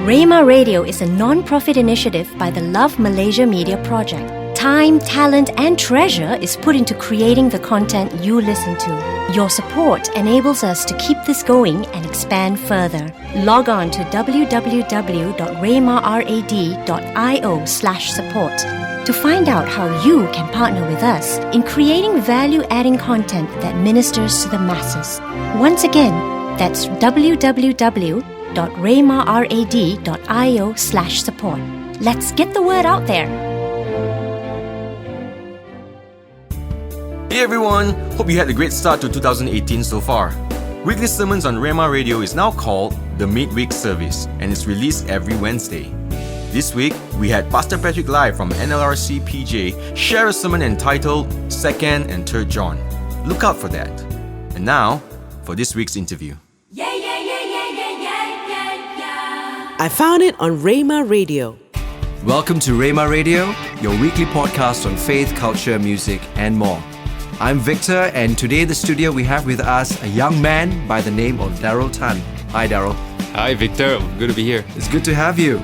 Rhema Radio is a non-profit initiative by the Love Malaysia Media Project. Time, talent, and treasure is put into creating the content you listen to. Your support enables us to keep this going and expand further. Log on to www.rhemarad.io/support to find out how you can partner with us in creating value-adding content that ministers to the masses. Once again, that's www.rhemarad.io/support. Let's get the word out there. Hey everyone, hope you had a great start to 2018 so far. Weekly sermons on Rhema Radio is now called the Midweek Service and is released every Wednesday. This week, we had Pastor Patrick live from NLRC PJ share a sermon entitled 2nd and 3rd John. Look out for that. And now, for this week's interview. I found it on Rhema Radio. Welcome to Rhema Radio, your weekly podcast on faith, culture, music, and more. I'm Victor, and today in the studio we have with us a young man by the name of Daryll Tan. Hi, Daryll. Hi, Victor. Good to be here. It's good to have you.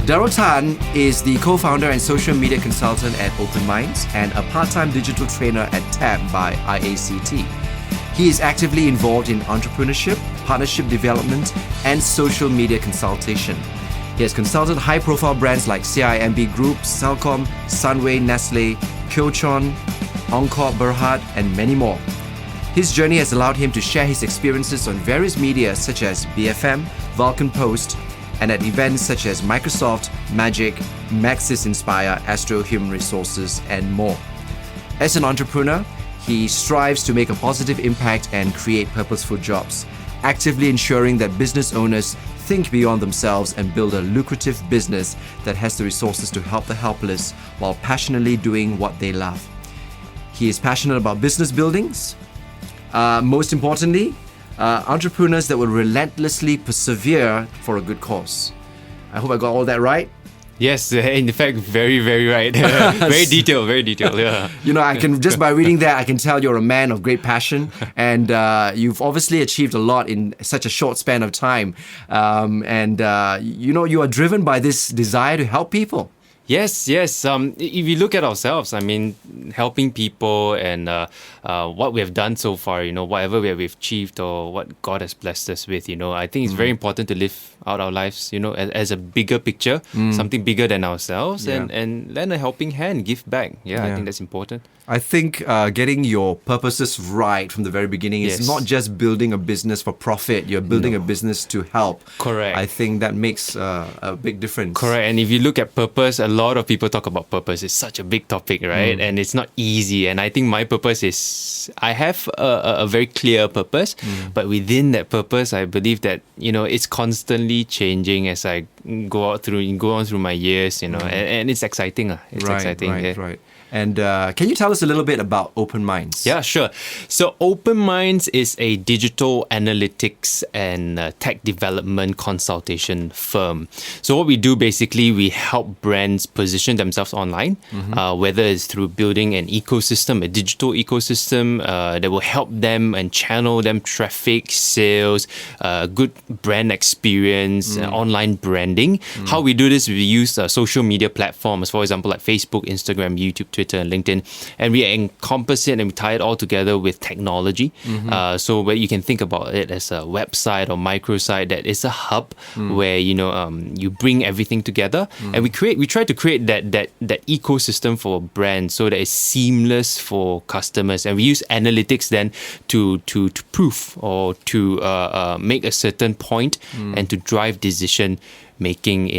Daryll Tan is the co-founder and social media consultant at Open Minds and a part-time digital trainer at TAB by IACT. He is actively involved in entrepreneurship, partnership development, and social media consultation. He has consulted high-profile brands like CIMB Group, Celcom, Sunway, Nestle, Kyochon, Encore, Berhad, and many more. His journey has allowed him to share his experiences on various media such as BFM, Vulcan Post, and at events such as Microsoft, Magic, Maxis Inspire, Astro Human Resources, and more. As an entrepreneur, he strives to make a positive impact and create purposeful jobs, actively ensuring that business owners think beyond themselves and build a lucrative business that has the resources to help the helpless while passionately doing what they love. He is passionate about business buildings, most importantly, entrepreneurs that will relentlessly persevere for a good cause. I hope I got all that right. Yes, in fact, very, very right. Very detailed, yeah. You know, I can just by reading that, I can tell you're a man of great passion, and you've obviously achieved a lot in such a short span of time. You know, you are driven by this desire to help people. Yes. If you look at ourselves, I mean, helping people and what we have done so far, you know, whatever we have achieved or what God has blessed us with, you know, I think it's very important to live out our lives, you know, as a bigger picture, something bigger than ourselves, and lend a helping hand, give back. I think that's important. I think getting your purposes right from the very beginning is not just building a business for profit, you're building a business to help. Correct. I think that makes a big difference. Correct. And if you look at purpose, a lot of people talk about purpose. It's such a big topic, right? And it's not easy. And I think my purpose is, I have a very clear purpose, but within that purpose, I believe that, you know, it's constantly changing as I go on through my years, you know, and it's exciting. It's exciting. Right. And can you tell us a little bit about Open Minds? Yeah, sure. So Open Minds is a digital analytics and tech development consultation firm. So what we do basically, we help brands position themselves online, whether it's through building an ecosystem, a digital ecosystem that will help them and channel them traffic, sales, good brand experience, online branding. How we do this, we use social media platforms, for example, like Facebook, Instagram, YouTube, Twitter, and LinkedIn, and we encompass it and we tie it all together with technology. So where you can think about it as a website or microsite that is a hub where, you know, you bring everything together, and we try to create that ecosystem for brands so that it's seamless for customers, and we use analytics then to prove or to make a certain point and to drive decision making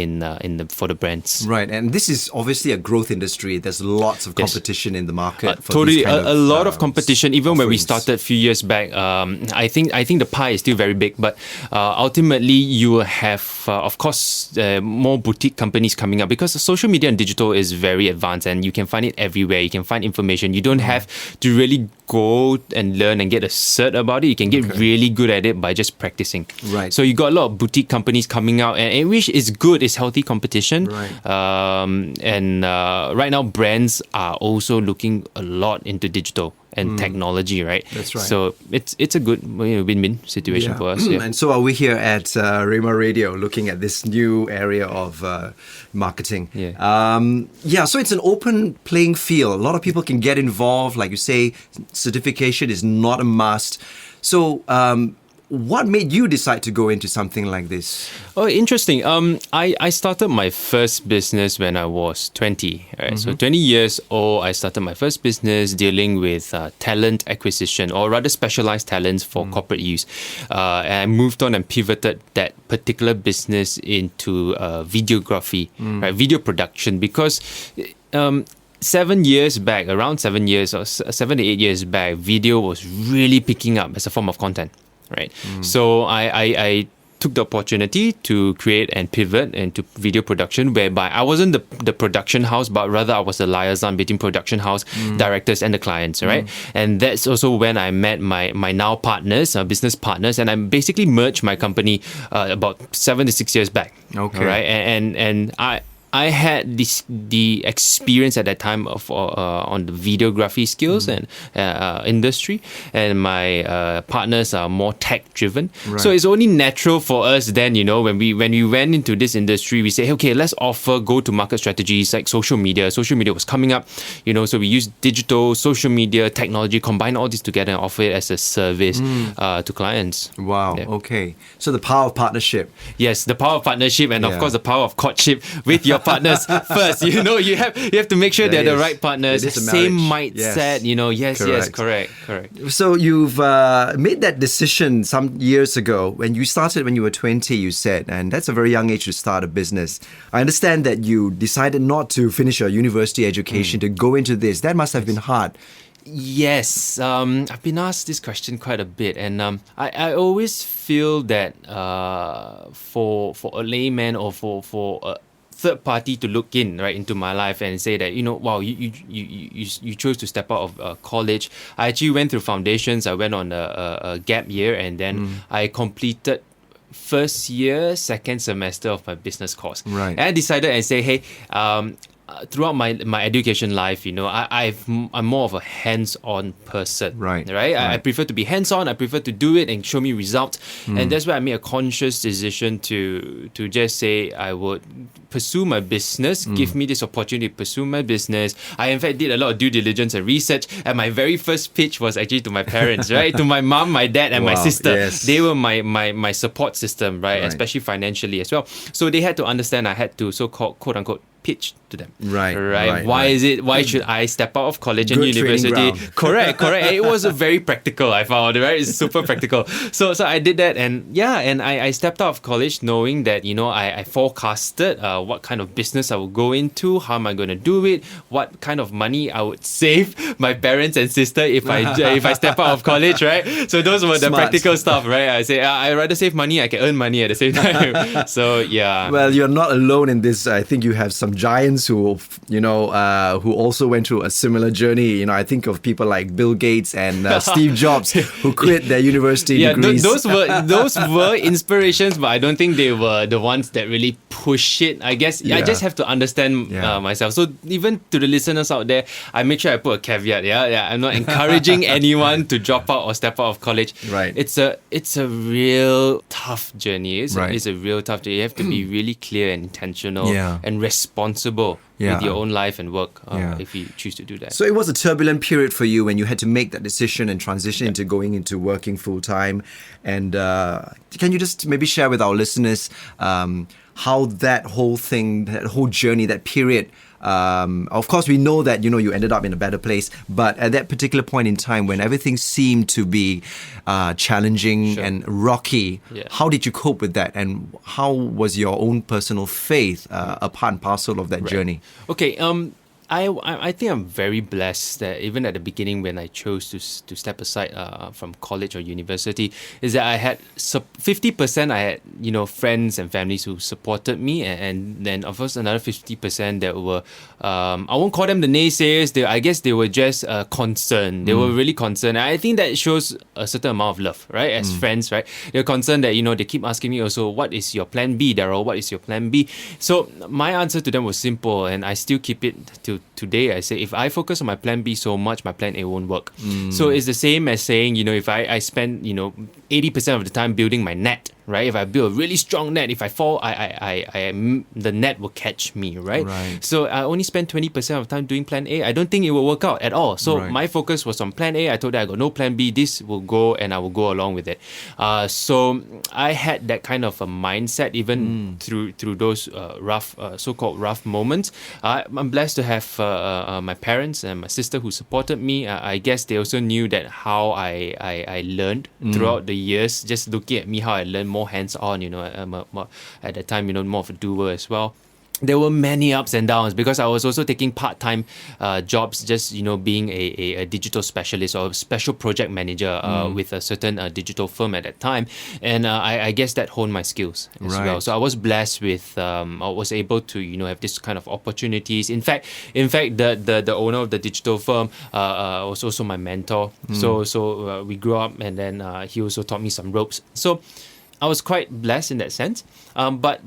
for the brands. Right, and this is obviously a growth industry. There's lots of competition in the market. For totally, these kind a lot of competition. Even offerings. when we started a few years back, I think the pie is still very big. But ultimately, you will have, of course, more boutique companies coming up because social media and digital is very advanced, and you can find it everywhere. You can find information. You don't have to really go and learn and get a cert about it. You can get really good at it by just practicing. Right. So you got a lot of boutique companies coming out, and which is good. It's healthy competition. Right. Right now, brands are also looking a lot into digital. and technology, right? That's right. So it's a good win-win situation for us. Yeah. And so are we here at Rhema Radio looking at this new area of marketing. So it's an open playing field. A lot of people can get involved. Like you say, certification is not a must. So what made you decide to go into something like this? Oh, interesting. I started my first business when I was 20. Right? So 20 years old, I started my first business dealing with talent acquisition, or rather specialized talents for corporate use. And I moved on and pivoted that particular business into videography, right? Video production, because 7 years back, around 7 years or 7 to 8 years back, video was really picking up as a form of content. Right. So I took the opportunity to create and pivot into video production, whereby I wasn't the production house, but rather I was the liaison between production house directors and the clients, right? And that's also when I met my now partners, business partners, and I basically merged my company about 7 to 6 years back. Okay. Right. And I had the experience at that time of on the videography skills and industry, and my partners are more tech driven. Right. So it's only natural for us then, when we went into this industry, we say, okay, let's offer go-to-market strategies like social media. Social media was coming up, so we use digital, social media, technology, combine all this together and offer it as a service to clients. Wow. Yeah. Okay. So the power of partnership. Yes, the power of partnership, and of course the power of courtade with your partners first. You have to make sure they're the right partners, It is a same marriage. mindset. Yes, correct. So you've made that decision some years ago when you started when you were 20, you said, and that's a very young age to start a business. I understand that you decided not to finish your university education to go into this. That must have been hard. Yes, I've been asked this question quite a bit, and I always feel that for a layman or for a third party to look into my life and say that, wow, you chose to step out of college. I actually went through foundations. I went on a gap year, and then I completed first year, second semester of my business course. Right. And I decided and say, hey, throughout my education life, I'm more of a hands-on person. Right. I prefer to be hands-on. I prefer to do it and show me results. And that's why I made a conscious decision to just say I would pursue my business, give me this opportunity to pursue my business. I in fact did a lot of due diligence and research, and my very first pitch was actually to my parents, right? To my mom, my dad, and my sister. Yes. They were my support system, right? Especially financially as well. So they had to understand I had to so-called quote-unquote pitch to them. Right. Why should I step out of college and Good university? training Correct. It was a very practical, I found, right? It's super practical. So I did that, and I stepped out of college knowing that, I forecasted what kind of business I would go into, how am I going to do it, what kind of money I would save my parents and sister if I step out of college, right? So those were the practical stuff, right? I say I'd rather save money, I can earn money at the same time. So yeah. Well, you're not alone in this. I think you have some giants who also went through a similar journey. I think of people like Bill Gates and Steve Jobs who quit their university degrees. Those were inspirations, but I don't think they were the ones that really push it. I guess I just have to understand myself. So even to the listeners out there, I make sure I put a caveat. I'm not encouraging anyone to drop out or step out of college. Right. It's a real tough journey. It's a real tough journey. You have to be really clear and intentional and responsible with your own life and work if you choose to do that. So it was a turbulent period for you when you had to make that decision and transition into going into working full time. And can you just maybe share with our listeners how that whole journey, that period, of course we know that you ended up in a better place, but at that particular point in time when everything seemed to be challenging and rocky, how did you cope with that, and how was your own personal faith a part and parcel of that journey? Okay, I think I'm very blessed that even at the beginning when I chose to step aside from college or university, is that I had 50% I had friends and families who supported me, and then of course another 50% that were I won't call them the naysayers. I guess they were just concerned. They were really concerned. I think that shows a certain amount of love, right? As friends, right? They're concerned that they keep asking me also, what is your plan B, Daryll? What is your plan B? So my answer to them was simple, and I still keep it till till today, I say if I focus on my plan B so much, my plan A won't work. So it's the same as saying, if I spend 80% of the time building my net, right? If I build a really strong net, if I fall, the net will catch me, right? So I only spend 20% of the time doing plan A. I don't think it will work out at all. So my focus was on plan A. I told her I got no plan B. This will go and I will go along with it. So I had that kind of a mindset even through those so-called rough moments. I'm blessed to have my parents and my sister who supported me. I guess they also knew that how I learned throughout the years, just looking at me, how I learned more hands-on, at that time, more of a doer as well. There were many ups and downs because I was also taking part-time jobs, just being a digital specialist or a special project manager with a certain digital firm at that time, and I guess that honed my skills as well. So I was blessed with I was able to have this kind of opportunities. In fact, the owner of the digital firm was also my mentor. So we grew up, and then he also taught me some ropes. So I was quite blessed in that sense. But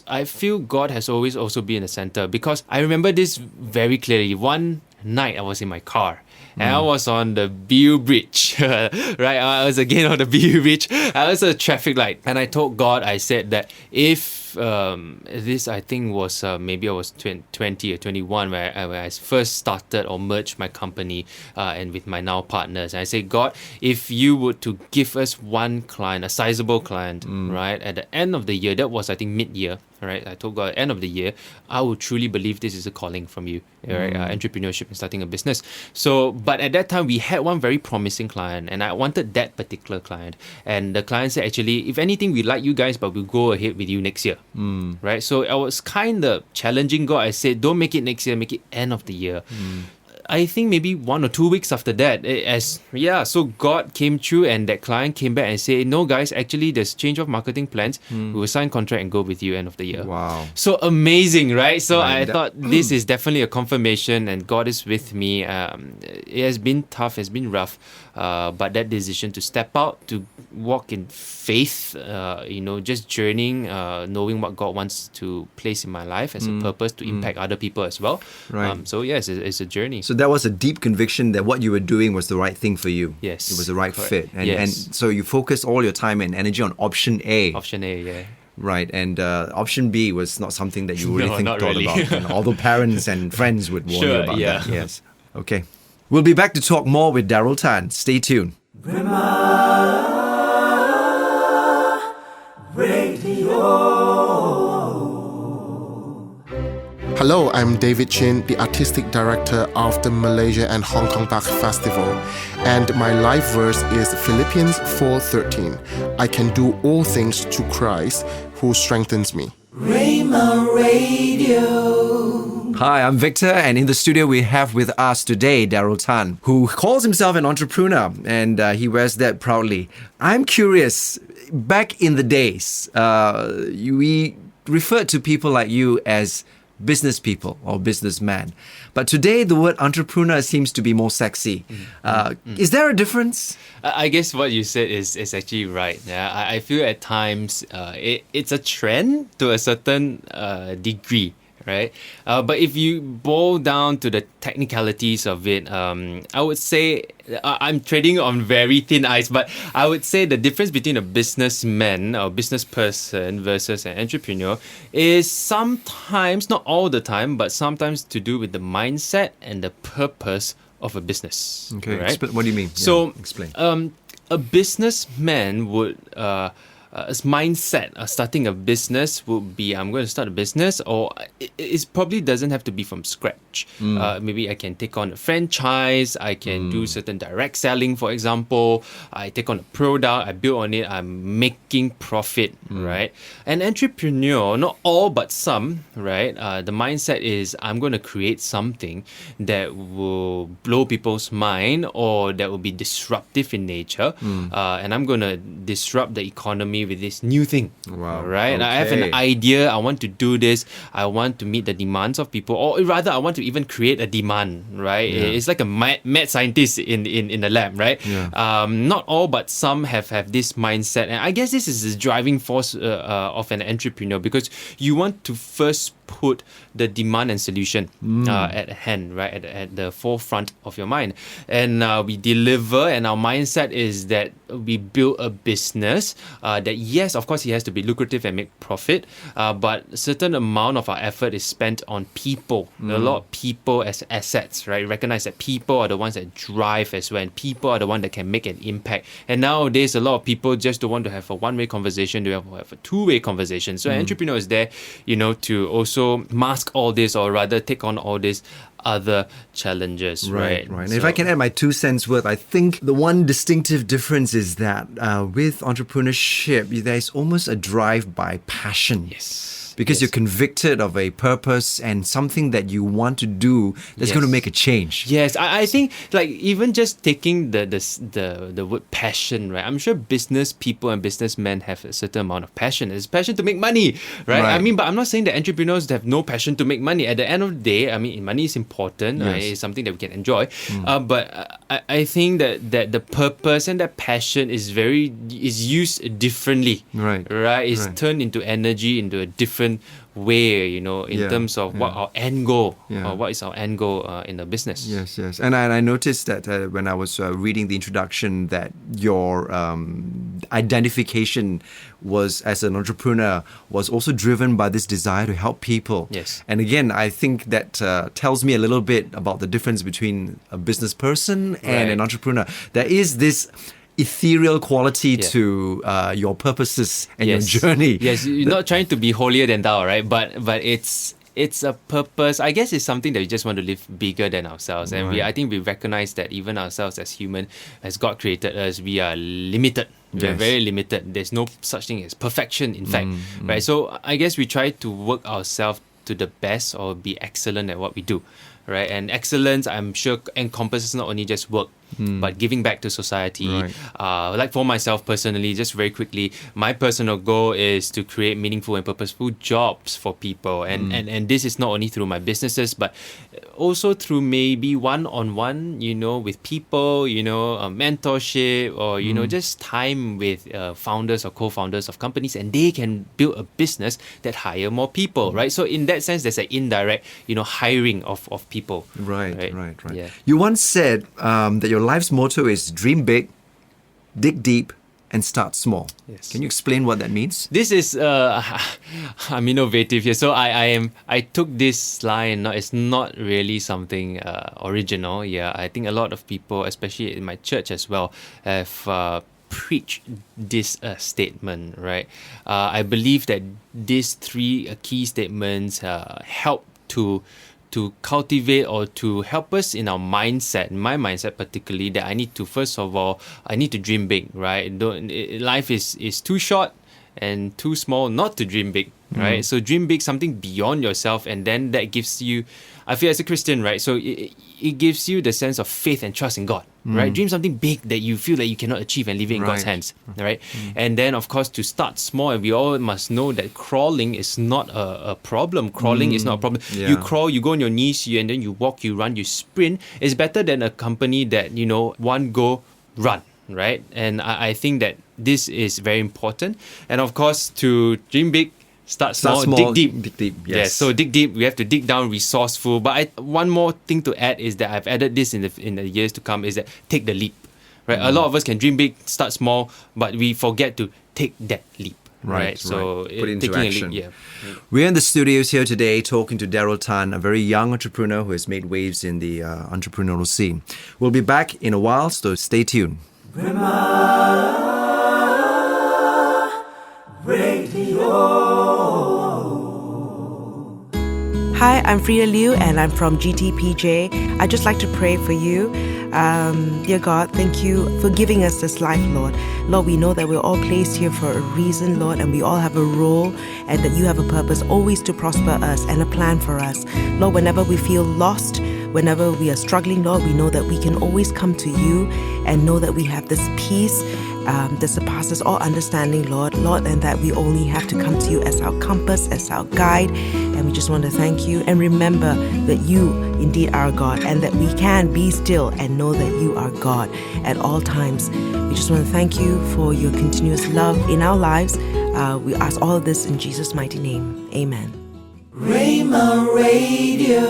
I feel God has always also been in the center, because I remember this very clearly. One night I was in my car and I was on the BU bridge, right? I was again on the BU bridge. I was at a traffic light, and I told God, I said that if this, I think was maybe I was 20 or 21 when I first started or merged my company and with my now partners. And I say, God, if you would to give us one client, a sizable client, right, at the end of the year, that was I think mid-year, right? I told God, at the end of the year, I will truly believe this is a calling from you, right? Entrepreneurship and starting a business. So, but at that time, we had one very promising client, and I wanted that particular client. And the client said, actually, if anything, we like you guys, but we'll go ahead with you next year. Right? So I was kind of challenging God. I said, don't make it next year, make it end of the year. I think maybe 1 or 2 weeks after that, so God came through, and that client came back and said, no guys, actually there's change of marketing plans. We will sign contract and go with you end of the year. Wow. So amazing, right? So I thought this is definitely a confirmation, and God is with me. It has been tough, it's been rough, but that decision to step out, to walk in faith, just journeying, knowing what God wants to place in my life as a purpose to impact other people as well. Right. So yes, it's a journey. So that was a deep conviction that what you were doing was the right thing for you. Yes. It was the right fit. And so you focused all your time and energy on option A. Option A, yeah. Right, and option B was not something that you really thought about. And although parents and friends would warn you about that. Yes. Okay. We'll be back to talk more with Daryll Tan. Stay tuned. Rhema Radio. Hello, I'm David Chin, the Artistic Director of the Malaysia and Hong Kong Bach Festival, and my life verse is Philippians 4:13. I can do all things to Christ who strengthens me. Rhema Radio. Hi, I'm Victor, and in the studio we have with us today Daryll Tan, who calls himself an entrepreneur, and he wears that proudly. I'm curious, back in the days, we referred to people like you as business people or businessman. But today the word entrepreneur seems to be more sexy. Is there a difference? I guess what you said is actually right. Yeah, I feel at times it's a trend to a certain degree. Right? But if you boil down to the technicalities of it, I would say I'm treading on very thin ice, but I would say the difference between a businessman or business person versus an entrepreneur is sometimes, not all the time, but sometimes to do with the mindset and the purpose of a business. Okay, right? What do you mean? So, explain. A businessman would... his mindset starting a business would be, I'm going to start a business, or it probably doesn't have to be from scratch. Maybe I can take on a franchise, I can do certain direct selling, for example. I take on a product, I build on it, I'm making profit, right? An entrepreneur, not all but some, right? The mindset is, I'm going to create something that will blow people's mind or that will be disruptive in nature, and I'm going to disrupt the economy with this new thing. Wow. Right? Okay. I have an idea, I want to do this, I want to meet the demands of people, or rather I want to even create a demand, right? Yeah. It's like a mad scientist in the lab, right? Yeah. Not all but some have this mindset, and I guess this is the driving force of an entrepreneur, because you want to first put the demand and solution at hand, right, at the forefront of your mind. And we deliver, and our mindset is that we build a business that, yes, of course, it has to be lucrative and make profit, but a certain amount of our effort is spent on people. A lot of people as assets, right? Recognize that people are the ones that drive as well, and people are the ones that can make an impact. And nowadays, a lot of people just don't want to have a one-way conversation, they want to have a two-way conversation. So an entrepreneur is there, to also mask all this, or rather take on all this other challenges, right? And if I can add my 2 cents worth, I think the one distinctive difference is that with entrepreneurship, there's almost a drive by passion. Yes. Because you're convicted of a purpose and something that you want to do that's going to make a change. Yes, I think like even just taking the word passion, right? I'm sure business people and businessmen have a certain amount of passion. It's passion to make money, right? I mean, but I'm not saying that entrepreneurs have no passion to make money. At the end of the day, I mean, money is important. Yes. It's something that we can enjoy. But I think that the purpose and that passion is used differently. Right. It's turned into energy, into a different way, in terms of what our end goal, or what is our end goal in the business. Yes. And I noticed that when I was reading the introduction, that your identification was as an entrepreneur was also driven by this desire to help people. Yes. And again, I think that tells me a little bit about the difference between a business person and an entrepreneur. There is this ethereal quality to your purposes and your journey. Yes, you're not trying to be holier than thou, right? But it's a purpose. I guess it's something that we just want to live bigger than ourselves. And I think we recognize that even ourselves as human, as God created us, we are limited. We are very limited. There's no such thing as perfection, in fact, right? So I guess we try to work ourselves to the best or be excellent at what we do, right? And excellence, I'm sure, encompasses not only just work, but giving back to society. Like for myself personally, just very quickly, my personal goal is to create meaningful and purposeful jobs for people. And this is not only through my businesses, but also through maybe one-on-one, with people, mentorship, or, just time with founders or co-founders of companies, and they can build a business that hire more people, right? So in that sense, there's an indirect, hiring of people. Right. Yeah. You once said that your life's motto is dream big, dig deep, and start small. Yes. Can you explain what that means? This is I'm innovative here. So I took this line. It's not really something original. Yeah, I think a lot of people, especially in my church as well, have preached this statement. Right. I believe that these 3 key statements help to cultivate or to help us in our mindset, my mindset particularly, that I need to dream big, right? Life is too short and too small not to dream big, right? So dream big, something beyond yourself, and then that gives you, I feel as a Christian, right? So it gives you the sense of faith and trust in God, right? Dream something big that you feel that you cannot achieve and leave it in God's hands, right? And then, of course, to start small, and we all must know that crawling is not a problem. Crawling is not a problem. Yeah. You crawl, you go on your knees, and then you walk, you run, you sprint. It's better than a company that, one go, run, right? And I think that this is very important. And of course, to dream big, Start small, dig deep. Dig deep, yes. Yeah, so dig deep, we have to dig down, resourceful. But one more thing to add is that I've added this in the years to come, is that take the leap. Right? A lot of us can dream big, start small, but we forget to take that leap. Right. So put it into taking action. A leap, We're in the studios here today talking to Daryll Tan, a very young entrepreneur who has made waves in the entrepreneurial scene. We'll be back in a while, so stay tuned. Rhema Radio. Hi, I'm Freda Liu and I'm from GTPJ. I'd just like to pray for you. Dear God, thank you for giving us this life, Lord. Lord, we know that we're all placed here for a reason, Lord, and we all have a role, and that you have a purpose always to prosper us and a plan for us. Lord, whenever we feel lost, whenever we are struggling, Lord, we know that we can always come to you and know that we have this peace that surpasses all understanding, Lord, and that we only have to come to you as our compass, as our guide. And we just want to thank you and remember that you indeed are God, and that we can be still and know that you are God at all times. We just want to thank you for your continuous love in our lives. We ask all of this in Jesus' mighty name. Amen. Rhema Radio.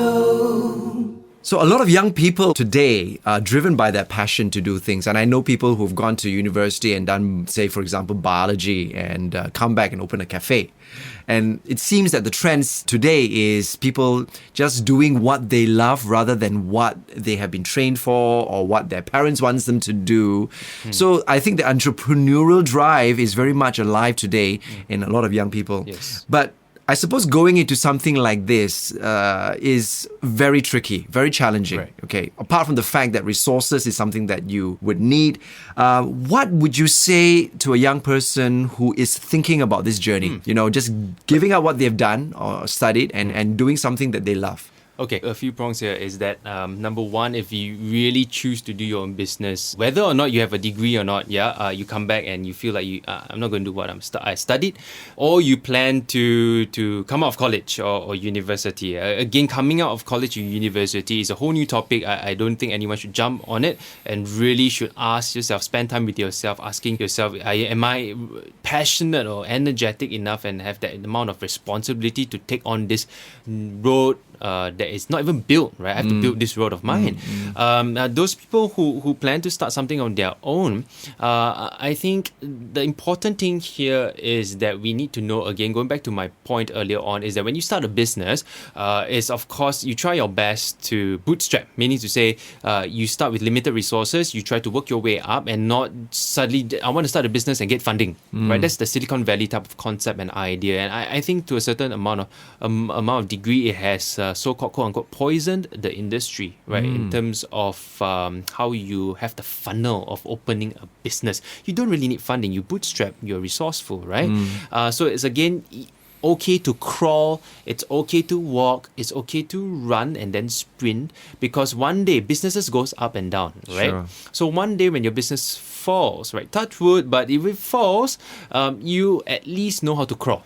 So a lot of young people today are driven by that passion to do things. And I know people who've gone to university and done, say, for example, biology and come back and open a cafe. And it seems that the trends today is people just doing what they love rather than what they have been trained for or what their parents want them to do. So I think the entrepreneurial drive is very much alive today in a lot of young people. Yes. But I suppose going into something like this is very tricky, very challenging. Right. Okay. Apart from the fact that resources is something that you would need, what would you say to a young person who is thinking about this journey? You know, just giving up what they've done or studied and doing something that they love. Okay, a few prongs here is that number one, if you really choose to do your own business, whether or not you have a degree or not, you come back and you feel like I'm not going to do what I studied, or you plan to come out of college or university. Again, coming out of college or university is a whole new topic. I don't think anyone should jump on it and really should ask yourself, spend time with yourself, asking yourself, am I passionate or energetic enough and have that amount of responsibility to take on this road that is not even built, right? I have to build this road of mine. Those people who plan to start something on their own, I think the important thing here is that we need to know, again, going back to my point earlier on, is that when you start a business, is of course you try your best to bootstrap, meaning to say you start with limited resources, you try to work your way up and not suddenly, I want to start a business and get funding, right? That's the Silicon Valley type of concept and idea. And I think to a certain amount of degree, it has so-called quote-unquote poisoned the industry, right? In terms of how you have the funnel of opening a business. You don't really need funding. You bootstrap, you're resourceful, right? So it's again okay to crawl, it's okay to walk, it's okay to run and then sprint, because one day businesses goes up and down, right? Sure. So one day when your business falls, right? Touch wood, but if it falls, you at least know how to crawl.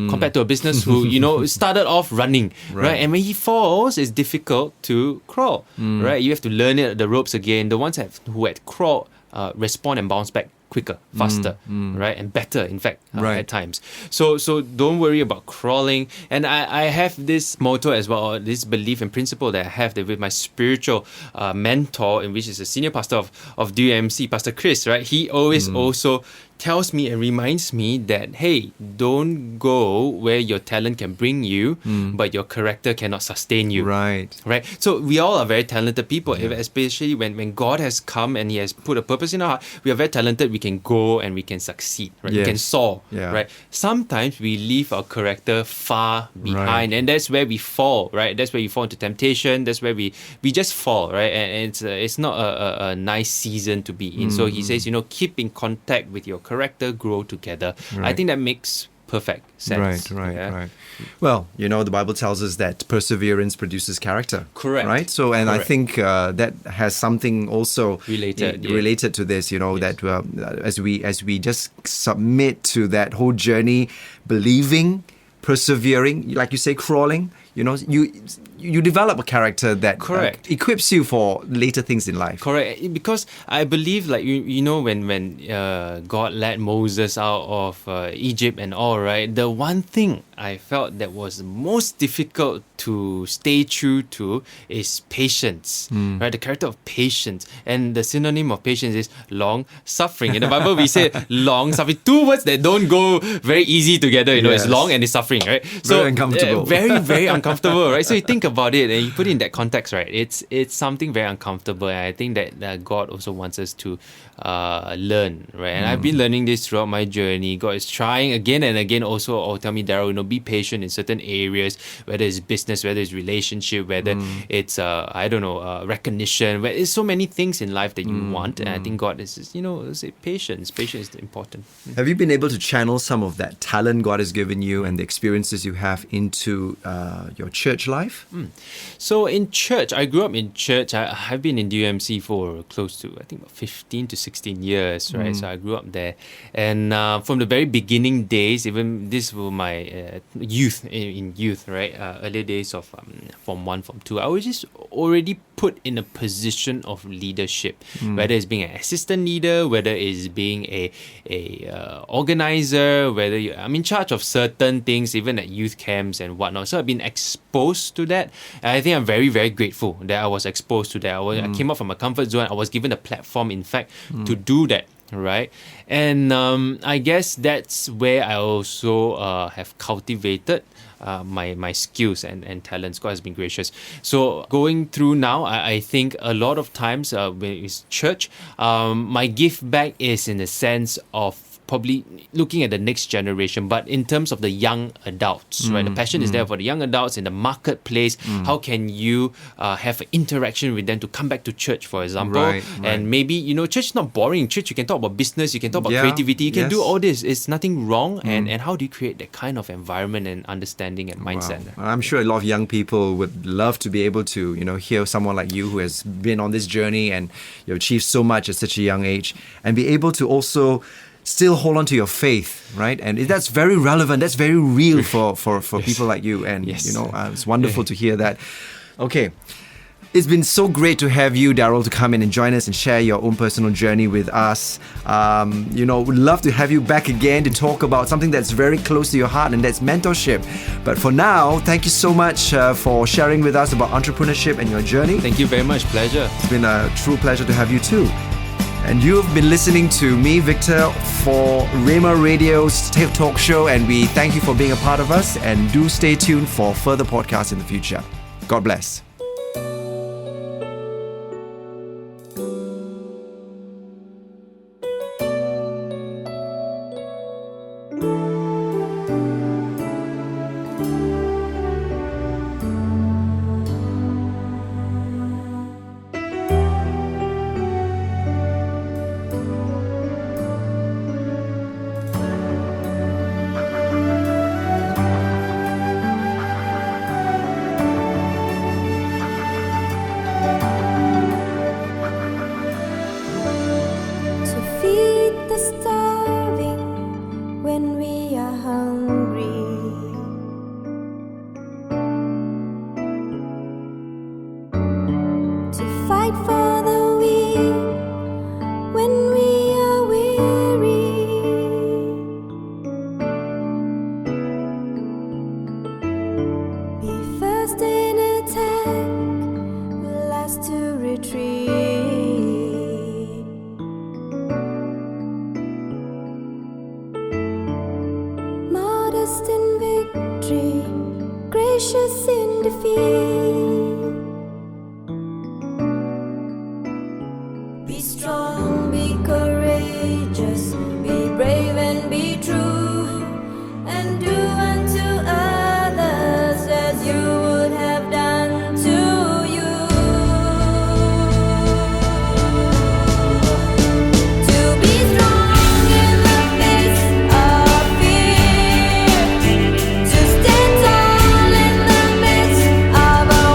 Compared to a business who, started off running, right? And when he falls, it's difficult to crawl, right? You have to learn the ropes again. The ones who had crawled respond and bounce back quicker, faster, right? And better, in fact, at times. So don't worry about crawling. And I have this motto as well, or this belief and principle that I have that with my spiritual mentor, in which is a senior pastor of DMC, Pastor Chris, right? He always also tells me and reminds me that, hey, don't go where your talent can bring you, but your character cannot sustain you. Right. So we all are very talented people, especially when God has come and He has put a purpose in our heart. We are very talented. We can go and we can succeed, right? We can soar, right? Sometimes we leave our character far behind, and that's where we fall, right? That's where you fall into temptation. That's where we just fall, right? And it's not a nice season to be in. So he says, keep in contact with your character, grow together. I think that makes perfect sense. Right. Well, the Bible tells us that perseverance produces character. Correct. Right? So, and I think that has something also related to this, that as we just submit to that whole journey, believing, persevering, like you say, crawling, you develop a character that equips you for later things in life. Correct. Because I believe, like, when God led Moses out of Egypt and all, right, the one thing I felt that was most difficult to stay true to is patience, right? The character of patience. And the synonym of patience is long suffering. In the Bible, we say long suffering. Two words that don't go very easy together. It's long and it's suffering, right? So very uncomfortable. Very, very uncomfortable, right? So you think about it and you put it in that context, right? It's something very uncomfortable. And I think that God also wants us to learn, right? And I've been learning this throughout my journey. God is trying again and again also, tell me, Daryll, be patient in certain areas, whether it's business, whether it's relationship, whether it's, recognition, where it's so many things in life that you want. And I think God is, say patience. Patience is important. Have you been able to channel some of that talent God has given you and the experiences you have into your church life? So in church, I grew up in church. I've been in DMC for close to, I think, about 15 to 16 years, right? So I grew up there. And from the very beginning days, even this was my youth, right? Early days of Form 1, Form 2, I was just already put in a position of leadership, whether it's being an assistant leader, whether it's being a organizer, whether I'm in charge of certain things, even at youth camps and whatnot. So I've been exposed to that. And I think I'm very, very grateful that I was exposed to that. I came out from a comfort zone. I was given a platform, in fact, to do that. Right, and I guess that's where I also have cultivated my skills and talents. God has been gracious. So going through now, I think a lot of times when it's church, my give back is in the sense of probably looking at the next generation, but in terms of the young adults, right? The passion is there for the young adults in the marketplace. How can you have an interaction with them to come back to church, for example? Right. And maybe, church is not boring. Church, you can talk about business, you can talk about creativity, you can do all this. It's nothing wrong. And how do you create that kind of environment and understanding and mindset? Wow. I'm sure a lot of young people would love to be able to, hear someone like you who has been on this journey and you've achieved so much at such a young age, and be able to also still hold on to your faith, right? And that's very relevant. That's very real for people like you. And, it's wonderful to hear that. Okay. It's been so great to have you, Daryll, to come in and join us and share your own personal journey with us. We'd love to have you back again to talk about something that's very close to your heart, and that's mentorship. But for now, thank you so much for sharing with us about entrepreneurship and your journey. Thank you very much. Pleasure. It's been a true pleasure to have you too. And you've been listening to me, Victor, for Rhema Radio's talk show, and we thank you for being a part of us, and do stay tuned for further podcasts in the future. God bless. Our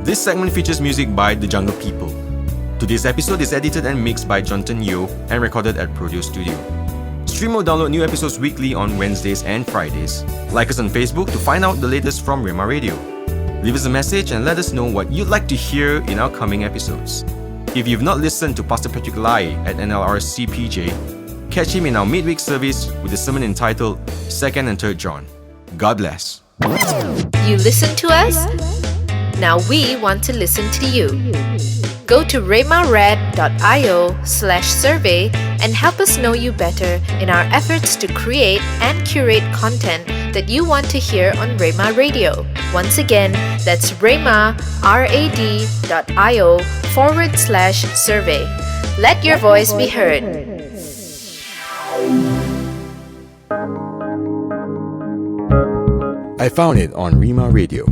This segment features music by The Jungle People. Today's episode is edited and mixed by Jonathan Yeo and recorded at Produce Studio. Stream or download new episodes weekly on Wednesdays and Fridays. Like us on Facebook to find out the latest from Rhema Radio. Leave us a message and let us know what you'd like to hear in our coming episodes. If you've not listened to Pastor Patrick Lai at NLRC PJ, catch him in our midweek service with a sermon entitled 2nd and 3rd John. God bless. You listen to us? Now we want to listen to you. Go to rhemared.io/survey and help us know you better in our efforts to create and curate content that you want to hear on Rhema Radio. Once again, that's rhema.io/survey. Let your voice be heard. I found it on Rhema Radio.